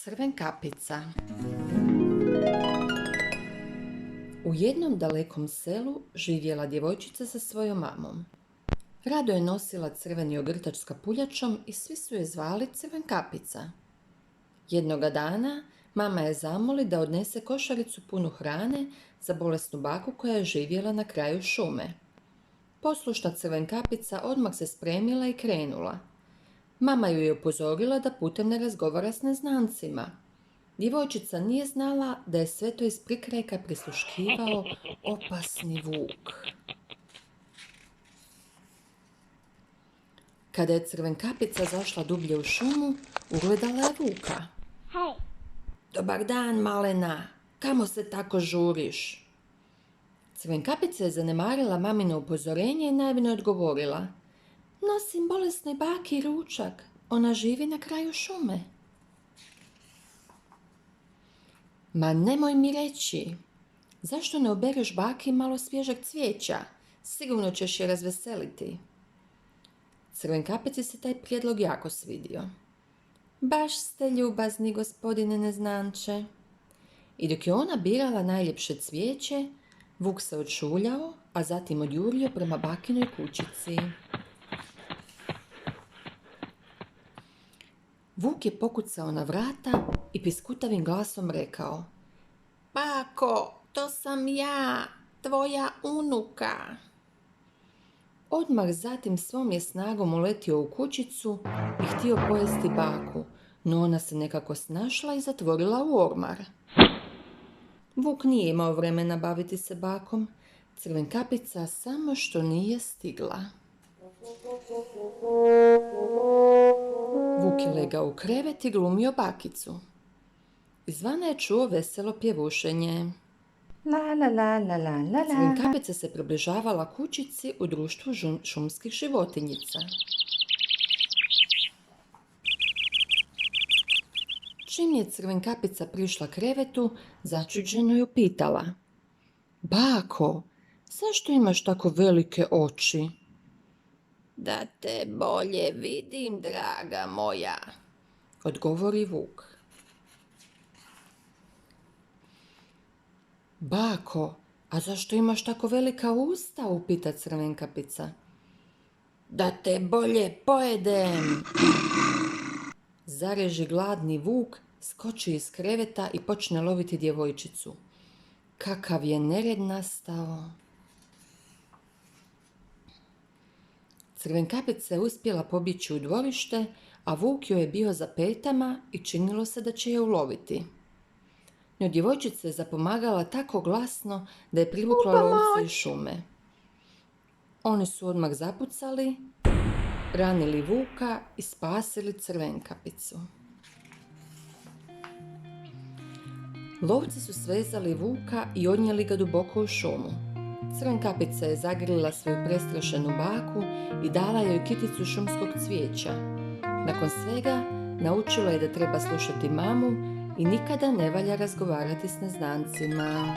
Crvenkapica. U jednom dalekom selu živjela djevojčica sa svojom mamom. Rado je nosila crveni ogrtač s kapuljačom i svi su je zvali Crvenkapica. Jednoga dana mama je zamoli da odnese košaricu punu hrane za bolesnu baku koja je živjela na kraju šume. Poslušna Crvenkapica odmah se spremila i krenula. Mama ju je upozorila da putem ne razgovara s neznancima. Djevojčica nije znala da je sve to iz prikrajka prisluškivao opasni vuk. Kada je Crvenkapica zašla dublje u šumu, ugledala je vuka. Hej, Dobar dan, malena, kamo se tako žuriš? Crvenkapica je zanemarila mamino upozorenje i naivno odgovorila. Nosim bolesnoj baki ručak, ona živi na kraju šume. Ma nemoj mi reći, zašto ne obereš baki malo svježeg cvijeća? Sigurno ćeš je razveseliti. Crvenkapici se taj prijedlog jako svidio. Baš ste ljubazni, gospodine neznanče. I dok je ona birala najljepše cvijeće, vuk se odšuljao, a zatim odjurio prema bakinoj kućici. Vuk je pokucao na vrata i piskutavim glasom rekao: Bako, to sam ja, tvoja unuka. Odmah zatim svom je snagom uletio u kućicu i htio pojesti baku, no ona se nekako snašla i zatvorila u ormar. Vuk nije imao vremena baviti se bakom, Crvenkapica samo što nije stigla. Vuk je legao u krevet i glumio bakicu. Izvana je čuo veselo pjevušenje. la la la la la la la. Crvenkapica se približavala kućici u društvu šumskih životinjica. Čim je Crvenkapica prišla krevetu, začuđeno ju pitala: Bako, zašto imaš tako velike oči? Da te bolje vidim, draga moja, odgovori vuk. Bako, a zašto imaš tako velika usta, upita Crvenkapica. Da te bolje pojedem, zareži gladni vuk, skoči iz kreveta i počne loviti djevojčicu. Kakav je nered nastao. Crvenkapica je uspjela pobjeći u dvorište, a vuk joj je bio za petama i činilo se da će je uloviti. No djevojčica je zapomagala tako glasno da je privukla lovce iz šume. Oni su odmah zapucali, ranili vuka i spasili Crvenkapicu. Lovci su svezali vuka i odnijeli ga duboko u šumu. Crvenkapica je zagrlila svoju prestrašenu baku i dala joj kiticu šumskog cvijeća. Nakon svega, naučila je da treba slušati mamu i nikada ne valja razgovarati s neznancima.